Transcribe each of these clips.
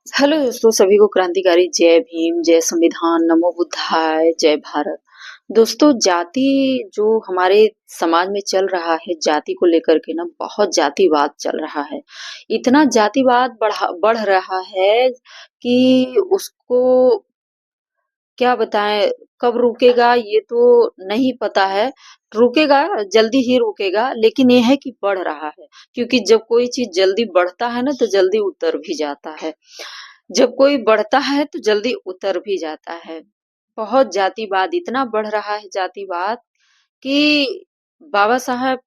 Hello दोस्तों, सभी को क्रांतिकारी जय भीम, जय संविधान, नमो बुद्धाय, जय भारत। दोस्तों, जाति जो हमारे समाज में चल रहा है, जाति को लेकर के ना बहुत जातिवाद चल रहा है। इतना जातिवाद बढ़ रहा है कि उसको क्या बताएं, कब रुकेगा ये तो नहीं पता है। रुकेगा, जल्दी ही रुकेगा, लेकिन ये है कि बढ़ रहा है। क्योंकि जब कोई चीज जल्दी बढ़ता है ना तो जल्दी उतर भी जाता है। जब कोई बढ़ता है तो जल्दी उतर भी जाता है। बहुत जातिवाद इतना बढ़ रहा है, जातिवाद कि बाबा साहब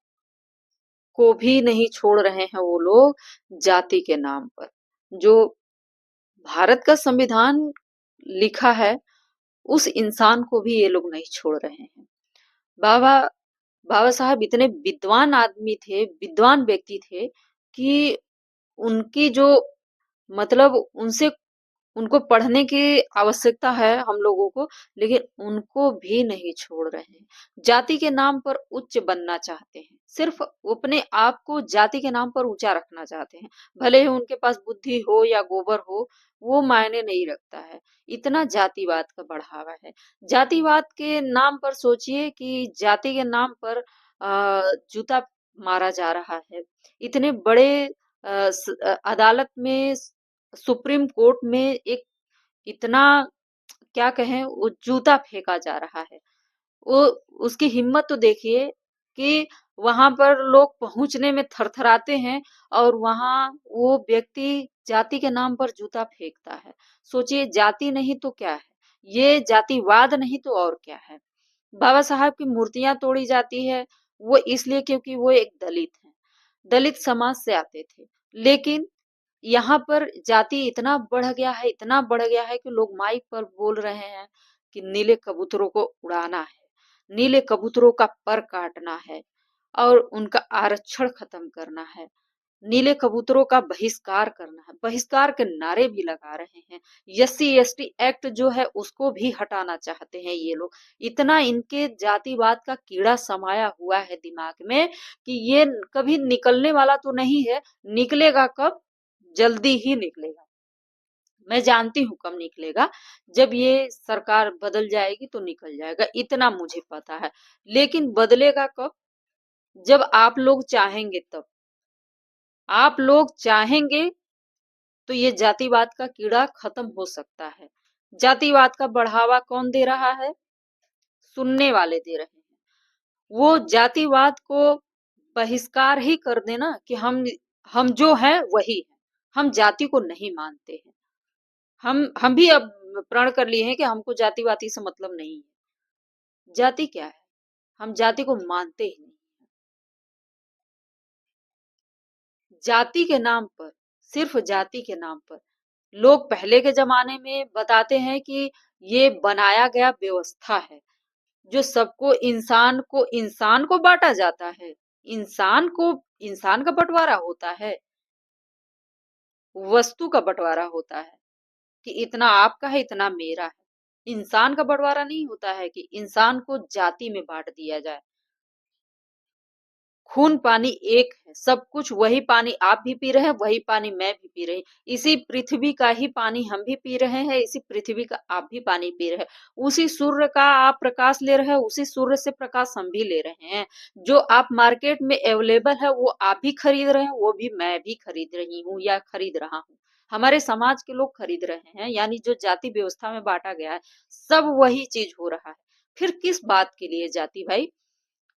को भी नहीं छोड़ रहे हैं वो लोग, जाति के नाम पर। जो भारत का संविधान लिखा है, उस इंसान को भी ये लोग नहीं छोड़ रहे हैं। बाबा बाबा साहब इतने विद्वान आदमी थे, विद्वान व्यक्ति थे कि उनकी जो मतलब उनसे उनको पढ़ने की आवश्यकता है हम लोगों को, लेकिन उनको भी नहीं छोड़ रहे हैं। जाति के नाम पर उच्च बनना चाहते हैं, सिर्फ वो अपने आप को जाति के नाम पर ऊंचा रखना चाहते हैं। भले ही उनके पास बुद्धि हो या गोबर हो, वो मायने नहीं रखता है। इतना जातिवाद का बढ़ावा है। जातिवाद के नाम पर सोचिए कि जाति के नाम पर जूता मारा जा रहा है। इतने बड़े अदालत में, सुप्रीम कोर्ट में एक इतना क्या कहें, वो जूता फेंका जा रहा है। वो उसकी हिम्मत तो देखिए कि वहां पर लोग पहुंचने में थरथराते हैं, और वहां वो व्यक्ति जाति के नाम पर जूता फेंकता है। सोचिए, जाति नहीं तो क्या है, ये जातिवाद नहीं तो और क्या है। बाबा साहब की मूर्तियां तोड़ी जाती है, वो इसलिए क्योंकि वो एक दलित हैं, दलित समाज से आते थे। लेकिन यहाँ पर जाति इतना बढ़ गया है, इतना बढ़ गया है कि लोग माइक पर बोल रहे हैं कि नीले कबूतरों को उड़ाना है, नीले कबूतरों का पर काटना है और उनका आरक्षण खत्म करना है, नीले कबूतरों का बहिष्कार करना है। बहिष्कार के नारे भी लगा रहे हैं। एससी एसटी एक्ट जो है उसको भी हटाना चाहते हैं ये लोग। इतना इनके जातिवाद का कीड़ा समाया हुआ है दिमाग में कि ये कभी निकलने वाला तो नहीं है। निकलेगा कब? जल्दी ही निकलेगा। मैं जानती हूँ कब निकलेगा। जब ये सरकार बदल जाएगी तो निकल जाएगा, इतना मुझे पता है। लेकिन बदलेगा कब? जब आप लोग चाहेंगे तब। आप लोग चाहेंगे तो ये जातिवाद का कीड़ा खत्म हो सकता है। जातिवाद का बढ़ावा कौन दे रहा है? सुनने वाले दे रहे हैं। वो जातिवाद को बहिष्कार ही कर देना कि हम जो हैं वही हैं। हम जाति को नहीं मानते हैं। हम भी अब प्रण कर लिए हैं कि हमको जातिवादी से मतलब नहीं है। जाति क्या है? हम जाति को मानते ही नहीं। जाति के नाम पर, सिर्फ जाति के नाम पर लोग पहले के जमाने में बताते हैं कि ये बनाया गया व्यवस्था है, जो सबको इंसान को बांटा जाता है। इंसान को इंसान का बंटवारा होता है, वस्तु का बंटवारा होता है कि इतना आपका है, इतना मेरा है। इंसान का बंटवारा नहीं होता है कि इंसान को जाति में बांट दिया जाए। खून पानी एक है, सब कुछ वही पानी आप भी पी रहे हैं, वही पानी मैं भी पी रही। इसी पृथ्वी का ही पानी हम भी पी रहे हैं, इसी पृथ्वी का आप भी पानी पी रहे हैं। उसी सूर्य का आप प्रकाश ले रहे हैं, उसी सूर्य से प्रकाश हम भी ले रहे हैं। जो आप मार्केट में अवेलेबल है वो आप भी खरीद रहे हैं, वो भी मैं भी खरीद रही हूँ या खरीद रहा हूँ। हमारे समाज के लोग खरीद रहे हैं, यानी जो जाति व्यवस्था में बांटा गया है, सब वही चीज हो रहा है। फिर किस बात के लिए जाति भाई?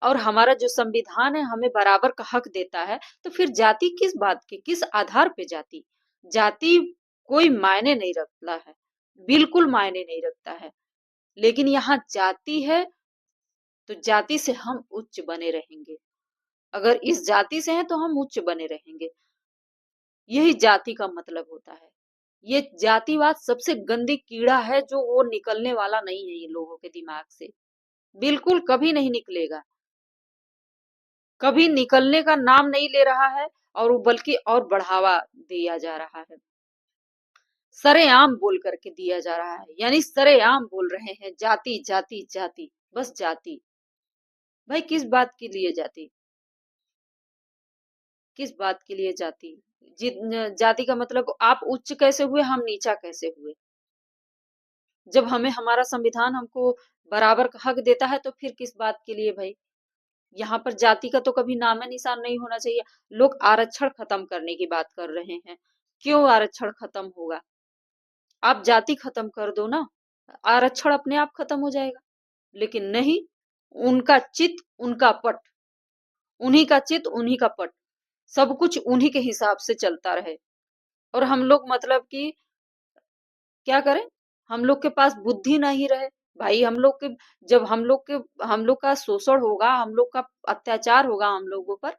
और हमारा जो संविधान है हमें बराबर का हक देता है, तो फिर जाति किस बात की, किस आधार पे जाति? जाति कोई मायने नहीं रखता है, बिल्कुल मायने नहीं रखता है। लेकिन यहाँ जाति है तो जाति से हम उच्च बने रहेंगे। अगर इस जाति से हैं तो हम उच्च बने रहेंगे। यही जाति का मतलब होता है। ये जातिवाद सबसे गंदी कीड़ा है जो वो निकलने वाला नहीं है ये लोगों के दिमाग से। बिल्कुल कभी नहीं निकलेगा। कभी निकलने का नाम नहीं ले रहा है, और वो बल्कि और बढ़ावा दिया जा रहा है। सरेआम बोल करके दिया जा रहा है, यानी सरेआम बोल रहे हैं जाति जाति जाति, बस जाति। भाई किस बात के लिए जाति? किस बात के लिए जाति? जाति का मतलब आप उच्च कैसे हुए, हम नीचा कैसे हुए? जब हमें हमारा संविधान हमको बराबर का हक देता है तो फिर किस बात के लिए भाई? यहाँ पर जाति का तो कभी नामो निशान नहीं होना चाहिए। लोग आरक्षण खत्म करने की बात कर रहे हैं। क्यों आरक्षण खत्म होगा? आप जाति खत्म कर दो ना, आरक्षण अपने आप खत्म हो जाएगा। लेकिन नहीं, उनका चित उनका पट, उन्हीं का चित उन्हीं का पट, सब कुछ उन्हीं के हिसाब से चलता रहे। और हम लोग मतलब कि क्या करें? हम लोग के पास बुद्धि नहीं रहे। भाई हम लोग के, जब हम लोग का शोषण होगा, हम लोग का अत्याचार होगा हम लोगों पर,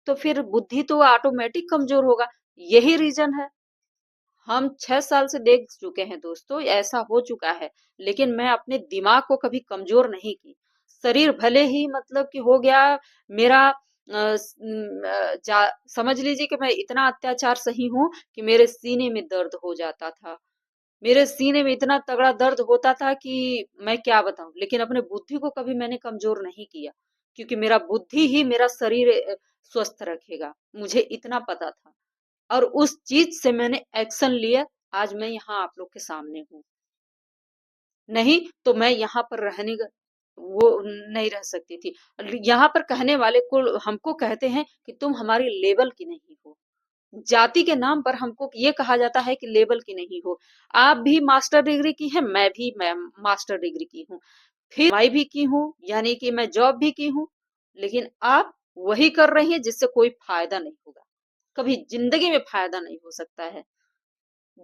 तो फिर बुद्धि तो ऑटोमेटिक कमजोर होगा। यही रीजन है। हम 6 साल से देख चुके हैं दोस्तों, ऐसा हो चुका है। लेकिन मैं अपने दिमाग को कभी कमजोर नहीं की। शरीर भले ही मतलब कि हो गया मेरा, समझ लीजिए कि मैं इतना अत्याचार सही हूँ कि मेरे सीने में दर्द हो जाता था। मेरे सीने में इतना तगड़ा दर्द होता था कि मैं क्या बताऊं। लेकिन अपने बुद्धि को कभी मैंने कमजोर नहीं किया, क्योंकि मेरा बुद्धि ही मेरा शरीर स्वस्थ रखेगा, मुझे इतना पता था। और उस चीज से मैंने एक्शन लिया। आज मैं यहाँ आप लोग के सामने हूँ। नहीं तो मैं यहाँ पर रहने वो नहीं रह सकती थी। यहाँ पर कहने वाले को हमको कहते हैं कि तुम हमारी लेवल की नहीं हो। जाति के नाम पर हमको ये कहा जाता है कि लेवल की नहीं हो। आप भी मास्टर डिग्री की है, मैं मास्टर डिग्री की हूँ, फिर मैं भी की हूँ, यानी कि मैं जॉब भी की हूँ। लेकिन आप वही कर रही हैं जिससे कोई फायदा नहीं होगा, कभी जिंदगी में फायदा नहीं हो सकता है।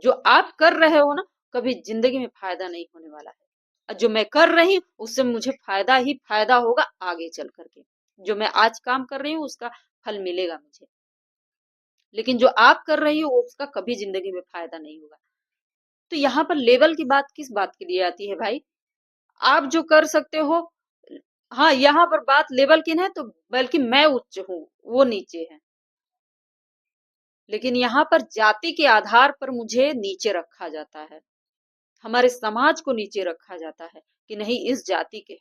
जो आप कर रहे हो ना, कभी जिंदगी में फायदा नहीं होने वाला है। और जो मैं कर रही हूँ उससे मुझे फायदा ही फायदा होगा आगे चल करके। जो मैं आज काम कर रही हूँ उसका फल मिलेगा मुझे। लेकिन जो आप कर रही हो उसका कभी जिंदगी में फायदा नहीं होगा। तो यहाँ पर लेवल की बात किस बात के लिए आती है भाई? आप जो कर सकते हो, हाँ यहाँ पर बात लेवल की है तो बल्कि मैं उच्च हूँ, वो नीचे है। लेकिन यहाँ पर जाति के आधार पर मुझे नीचे रखा जाता है, हमारे समाज को नीचे रखा जाता है कि नहीं इस जाति के हैं।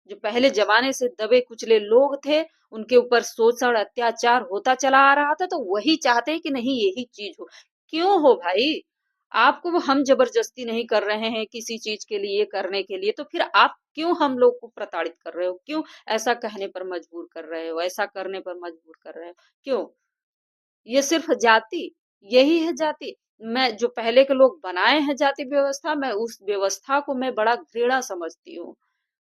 जो पहले जमाने से दबे कुचले लोग थे, उनके ऊपर शोषण अत्याचार होता चला आ रहा था, तो वही चाहते हैं कि नहीं यही चीज हो। क्यों हो भाई? आपको हम जबरदस्ती नहीं कर रहे हैं किसी चीज के लिए करने के लिए, तो फिर आप क्यों हम लोग को प्रताड़ित कर रहे हो? क्यों ऐसा कहने पर मजबूर कर रहे हो, ऐसा करने पर मजबूर कर रहे हो? क्यों? ये सिर्फ जाति, यही है जाति। मैं जो पहले के लोग बनाए हैं जाति व्यवस्था, मैं उस व्यवस्था को मैं बड़ा घृणा समझती हूँ।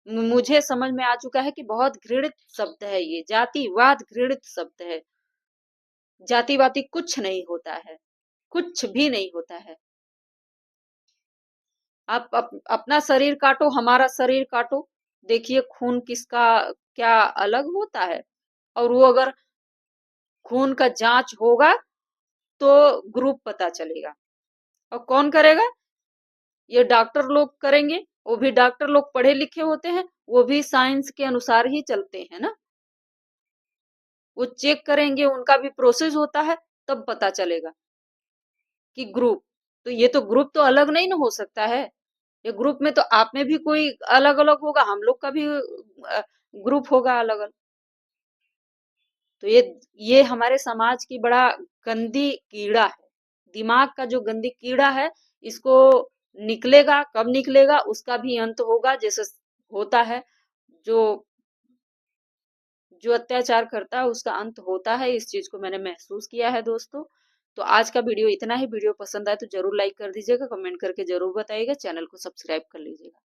मुझे समझ में आ चुका है कि बहुत घृणित शब्द है ये, जातिवाद घृणित शब्द है। जातिवादी कुछ नहीं होता है, कुछ भी नहीं होता है। आप अपना शरीर काटो, हमारा शरीर काटो, देखिए खून किसका क्या अलग होता है। और वो अगर खून का जांच होगा तो ग्रुप पता चलेगा। और कौन करेगा? ये डॉक्टर लोग करेंगे। वो भी डॉक्टर लोग पढ़े लिखे होते हैं, वो भी साइंस के अनुसार ही चलते हैं ना। वो चेक करेंगे, उनका भी प्रोसेस होता है, तब पता चलेगा कि ग्रुप। तो ये तो ग्रुप तो अलग नहीं ना हो सकता है। ये ग्रुप में तो आप में भी कोई अलग अलग होगा, हम लोग का भी ग्रुप होगा अलग अलग। तो ये हमारे समाज की बड़ा गंदी कीड़ा है। दिमाग का जो गंदी कीड़ा है, इसको निकलेगा, कब निकलेगा उसका भी अंत होगा। जैसे होता है जो जो अत्याचार करता है उसका अंत होता है। इस चीज को मैंने महसूस किया है दोस्तों। तो आज का वीडियो इतना ही। वीडियो पसंद आए तो जरूर लाइक कर दीजिएगा, कमेंट करके जरूर बताइएगा, चैनल को सब्सक्राइब कर लीजिएगा।